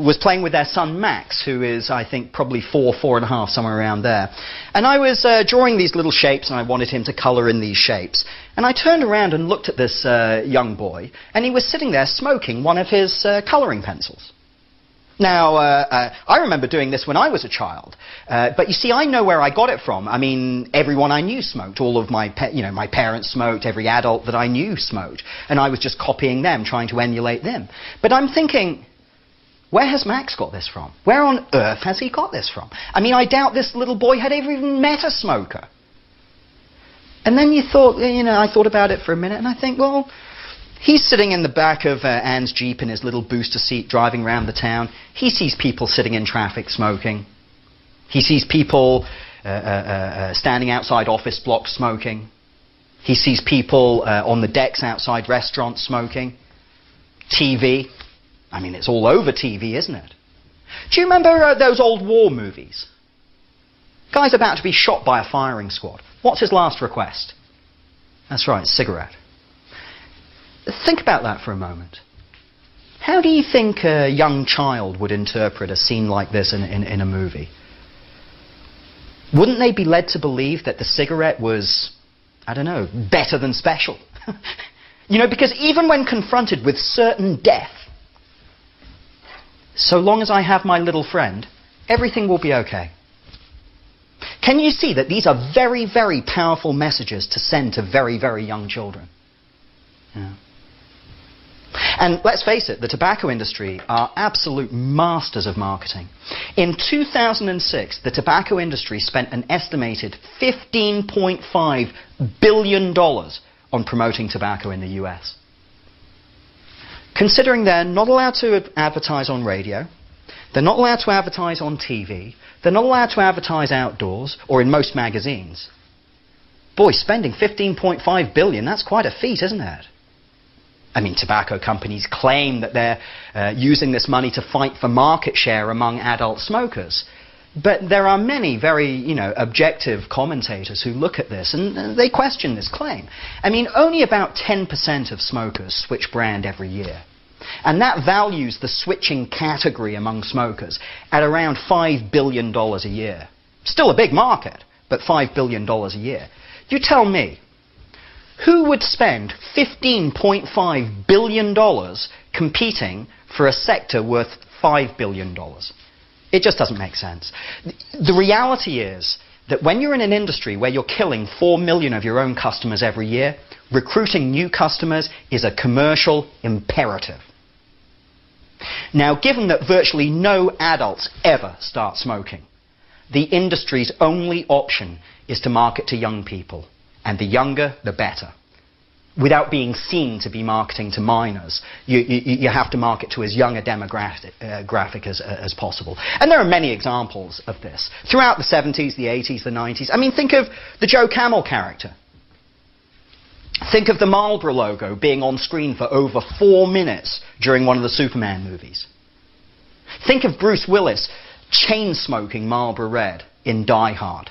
was playing with their son Max, who is, I think, probably 4.5, somewhere around there. And I was drawing these little shapes, and I wanted him to colour in these shapes. And I turned around and looked at this young boy, and he was sitting there smoking one of his colouring pencils. Now, I remember doing this when I was a child, but you see, I know where I got it from. I mean, everyone I knew smoked. All of my parents smoked, every adult that I knew smoked, and I was just copying them, trying to emulate them. But I'm thinking, where has Max got this from? Where on earth has he got this from? I mean, I doubt this little boy had ever even met a smoker. And then I thought about it for a minute, and I think, well, he's sitting in the back of Anne's Jeep in his little booster seat driving around the town. He sees people sitting in traffic smoking. He sees people standing outside office blocks smoking. He sees people on the decks outside restaurants smoking. TV. I mean, it's all over TV, isn't it? Do you remember those old war movies? Guy's about to be shot by a firing squad. What's his last request? That's right, cigarette. Think about that for a moment. How do you think a young child would interpret a scene like this in a movie? Wouldn't they be led to believe that the cigarette was, I don't know, better than special? Because even when confronted with certain death, so long as I have my little friend, everything will be okay. Can you see that these are very, very powerful messages to send to very, very young children? Yeah. And let's face it, the tobacco industry are absolute masters of marketing. In 2006, the tobacco industry spent an estimated $15.5 billion on promoting tobacco in the US. Considering they're not allowed to advertise on radio, they're not allowed to advertise on TV, they're not allowed to advertise outdoors or in most magazines. Boy, spending $15.5 billion, that's quite a feat, isn't it? I mean, tobacco companies claim that they're using this money to fight for market share among adult smokers. But there are many very, objective commentators who look at this and they question this claim. I mean, only about 10% of smokers switch brand every year. And that values the switching category among smokers at around $5 billion a year. Still a big market, but $5 billion a year. You tell me, who would spend $15.5 billion competing for a sector worth $5 billion? It just doesn't make sense. The reality is that when you're in an industry where you're killing 4 million of your own customers every year, recruiting new customers is a commercial imperative. Now, given that virtually no adults ever start smoking, the industry's only option is to market to young people. And the younger, the better. Without being seen to be marketing to minors, you have to market to as young a demographic as possible. And there are many examples of this. Throughout the 70s, the 80s, the 90s. I mean, think of the Joe Camel character. Think of the Marlboro logo being on screen for over 4 minutes during one of the Superman movies. Think of Bruce Willis chain-smoking Marlboro Red in Die Hard.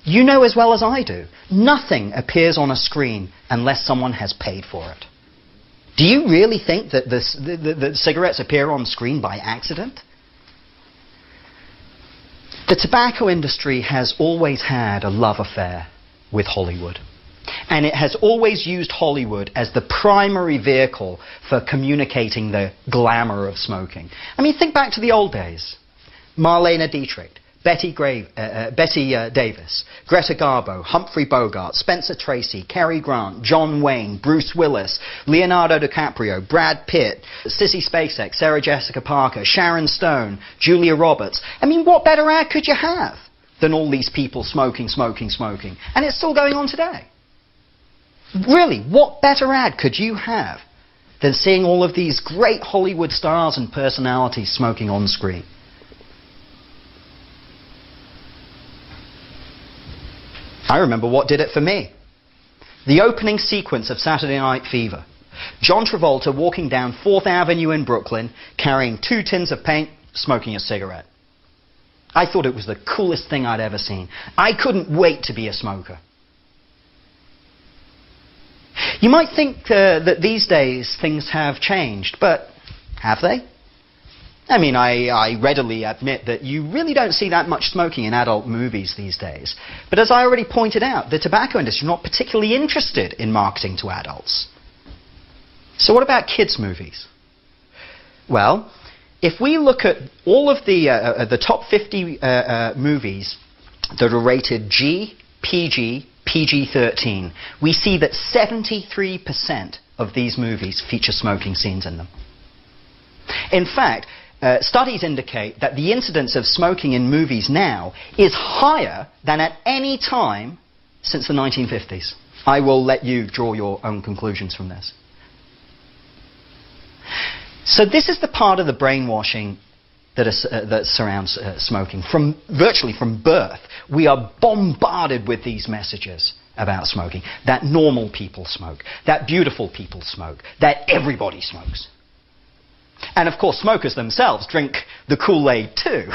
You know as well as I do, nothing appears on a screen unless someone has paid for it. Do you really think that the cigarettes appear on screen by accident? The tobacco industry has always had a love affair with Hollywood. And it has always used Hollywood as the primary vehicle for communicating the glamour of smoking. I mean, think back to the old days. Marlene Dietrich, Betty Davis, Greta Garbo, Humphrey Bogart, Spencer Tracy, Cary Grant, John Wayne, Bruce Willis, Leonardo DiCaprio, Brad Pitt, Sissy Spacek, Sarah Jessica Parker, Sharon Stone, Julia Roberts. I mean, what better ad could you have than all these people smoking? And it's still going on today. Really, what better ad could you have than seeing all of these great Hollywood stars and personalities smoking on screen? I remember what did it for me. The opening sequence of Saturday Night Fever. John Travolta walking down 4th Avenue in Brooklyn, carrying 2 tins of paint, smoking a cigarette. I thought it was the coolest thing I'd ever seen. I couldn't wait to be a smoker. You might think that these days things have changed, but have they? I mean, I readily admit that you really don't see that much smoking in adult movies these days. But as I already pointed out, the tobacco industry is not particularly interested in marketing to adults. So what about kids' movies? Well, if we look at all of the top 50 movies that are rated G, PG, PG-13, we see that 73% of these movies feature smoking scenes in them. In fact, studies indicate that the incidence of smoking in movies now is higher than at any time since the 1950s. I will let you draw your own conclusions from this. So this is the part of the brainwashing that surrounds smoking. Virtually from birth, we are bombarded with these messages about smoking. That normal people smoke, that beautiful people smoke, that everybody smokes. And of course, smokers themselves drink the Kool-Aid too.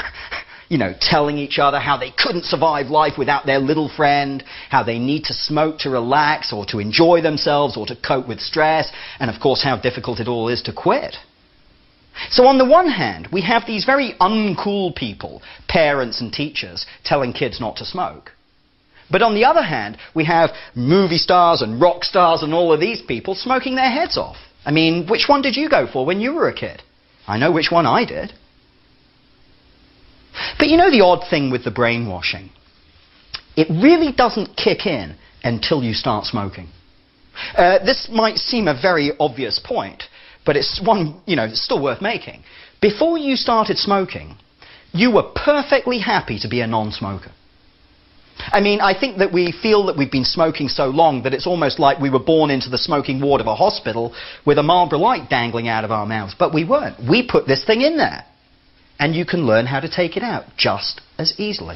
You know, telling each other how they couldn't survive life without their little friend, how they need to smoke to relax or to enjoy themselves or to cope with stress, and of course how difficult it all is to quit. So on the one hand, we have these very uncool people, parents and teachers, telling kids not to smoke. But on the other hand, we have movie stars and rock stars and all of these people smoking their heads off. I mean, which one did you go for when you were a kid? I know which one I did. But you know the odd thing with the brainwashing? It really doesn't kick in until you start smoking. This might seem a very obvious point, but it's one, it's still worth making. Before you started smoking, you were perfectly happy to be a non-smoker. I mean, I think that we feel that we've been smoking so long that it's almost like we were born into the smoking ward of a hospital with a Marlboro light dangling out of our mouths. But we weren't. We put this thing in there. And you can learn how to take it out just as easily.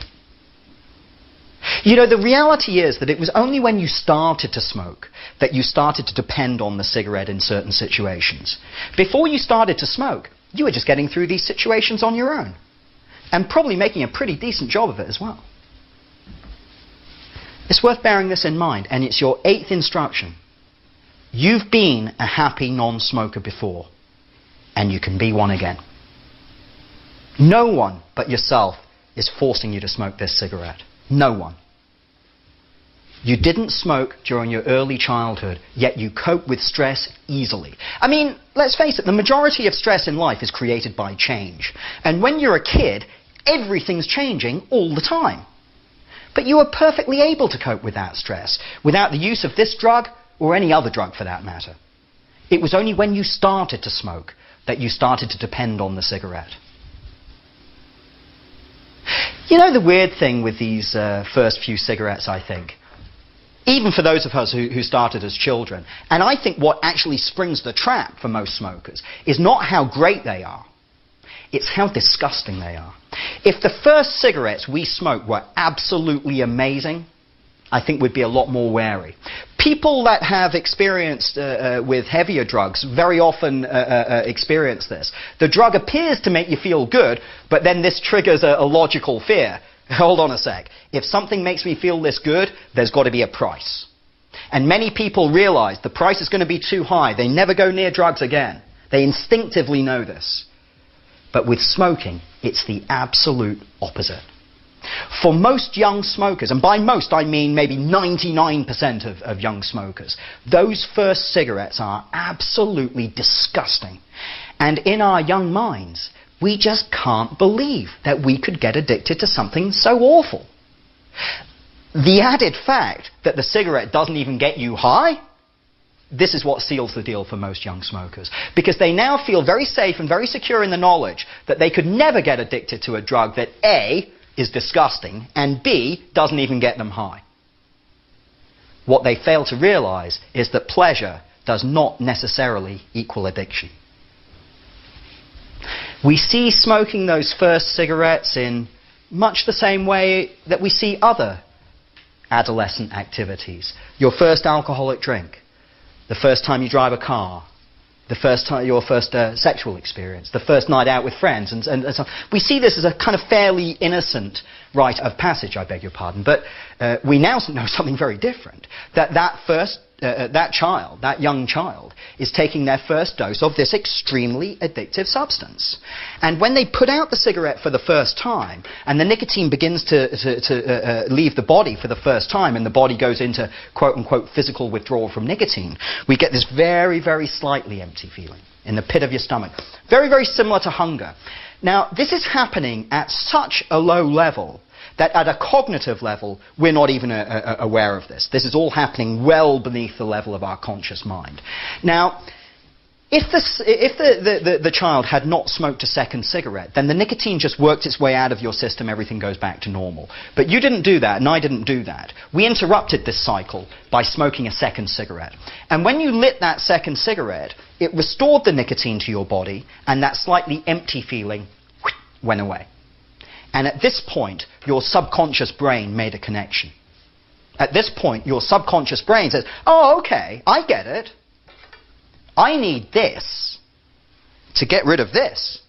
You know, the reality is that it was only when you started to smoke that you started to depend on the cigarette in certain situations. Before you started to smoke, you were just getting through these situations on your own. And probably making a pretty decent job of it as well. It's worth bearing this in mind, and it's your 8th instruction. You've been a happy non-smoker before, and you can be one again. No one but yourself is forcing you to smoke this cigarette. No one. You didn't smoke during your early childhood, yet you cope with stress easily. I mean, let's face it, the majority of stress in life is created by change. And when you're a kid, everything's changing all the time. But you are perfectly able to cope with that stress, without the use of this drug, or any other drug for that matter. It was only when you started to smoke that you started to depend on the cigarette. You know the weird thing with these first few cigarettes, I think? Even for those of us who started as children, and I think what actually springs the trap for most smokers is not how great they are, it's how disgusting they are. If the first cigarettes we smoked were absolutely amazing, I think we'd be a lot more wary. People that have experienced with heavier drugs very often experience this. The drug appears to make you feel good, but then this triggers a logical fear. Hold on a sec. If something makes me feel this good, there's got to be a price. And many people realize the price is going to be too high. They never go near drugs again. They instinctively know this. But with smoking, it's the absolute opposite. For most young smokers, and by most I mean maybe 99% of young smokers, those first cigarettes are absolutely disgusting. And in our young minds, we just can't believe that we could get addicted to something so awful. The added fact that the cigarette doesn't even get you high, this is what seals the deal for most young smokers. Because they now feel very safe and very secure in the knowledge that they could never get addicted to a drug that A, is disgusting, and B, doesn't even get them high. What they fail to realize is that pleasure does not necessarily equal addiction. We see smoking those first cigarettes in much the same way that we see other adolescent activities. Your first alcoholic drink, the first time you drive a car, your first sexual experience, the first night out with friends, and so on. We see this as a kind of fairly innocent rite of passage, I beg your pardon, but we now know something very different. That first that child, that young child, is taking their first dose of this extremely addictive substance. And when they put out the cigarette for the first time, and the nicotine begins to leave the body for the first time, and the body goes into quote-unquote physical withdrawal from nicotine, we get this very, very slightly empty feeling in the pit of your stomach. Very, very similar to hunger. Now, this is happening at such a low level that at a cognitive level, we're not even aware of this. This is all happening well beneath the level of our conscious mind. Now, if the child had not smoked a second cigarette, then the nicotine just worked its way out of your system, everything goes back to normal. But you didn't do that, and I didn't do that. We interrupted this cycle by smoking a second cigarette. And when you lit that second cigarette, it restored the nicotine to your body, and that slightly empty feeling went away. And at this point, your subconscious brain made a connection. At this point, your subconscious brain says, oh, okay, I get it. I need this to get rid of this.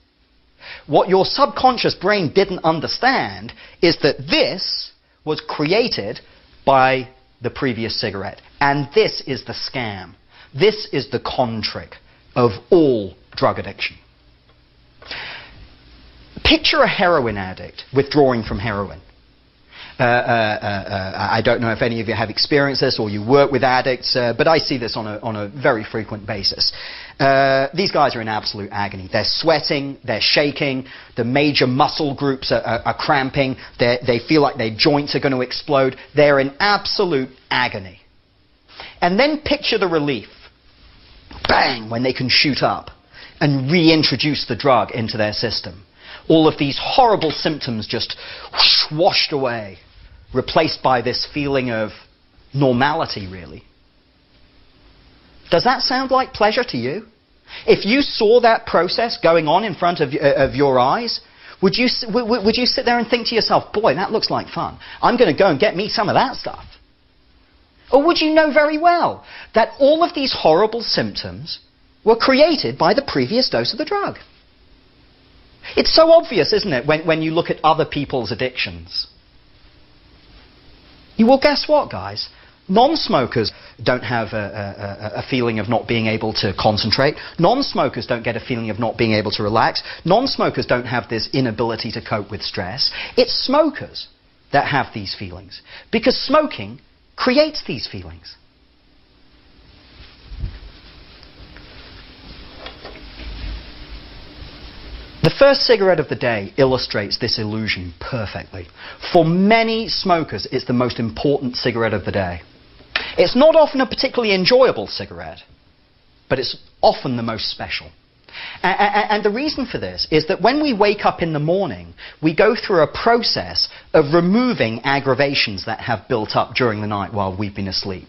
What your subconscious brain didn't understand is that this was created by the previous cigarette. And this is the scam. This is the con trick of all drug addiction. Picture a heroin addict withdrawing from heroin. I don't know if any of you have experienced this or you work with addicts, but I see this on a very frequent basis. These guys are in absolute agony. They're sweating, they're shaking, the major muscle groups are cramping, they feel like their joints are going to explode. They're in absolute agony. And then picture the relief. Bang! When they can shoot up and reintroduce the drug into their system. All of these horrible symptoms just washed away, replaced by this feeling of normality, really. Does that sound like pleasure to you? If you saw that process going on in front of your eyes, would you sit there and think to yourself, boy, that looks like fun. I'm going to go and get me some of that stuff. Or would you know very well that all of these horrible symptoms were created by the previous dose of the drug? It's so obvious, isn't it, when you look at other people's addictions. Well, guess what, guys? Non-smokers don't have a feeling of not being able to concentrate. Non-smokers don't get a feeling of not being able to relax. Non-smokers don't have this inability to cope with stress. It's smokers that have these feelings, because smoking creates these feelings. The first cigarette of the day illustrates this illusion perfectly. For many smokers, it's the most important cigarette of the day. It's not often a particularly enjoyable cigarette, but it's often the most special. And the reason for this is that when we wake up in the morning, we go through a process of removing aggravations that have built up during the night while we've been asleep.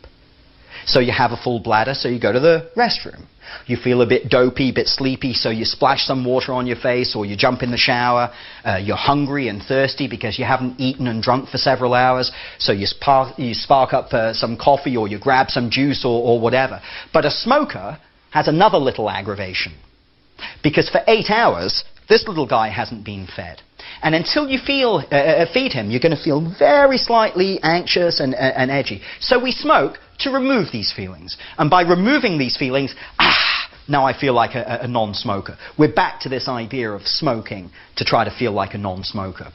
So you have a full bladder, so you go to the restroom. You feel a bit dopey, a bit sleepy, so you splash some water on your face, or you jump in the shower. You're hungry and thirsty because you haven't eaten and drunk for several hours, so you spark up some coffee, or you grab some juice, or whatever. But a smoker has another little aggravation, because for 8 hours, this little guy hasn't been fed. And until you feed him, you're going to feel very slightly anxious and edgy. So we smoke to remove these feelings. And by removing these feelings, now I feel like a non-smoker. We're back to this idea of smoking to try to feel like a non-smoker.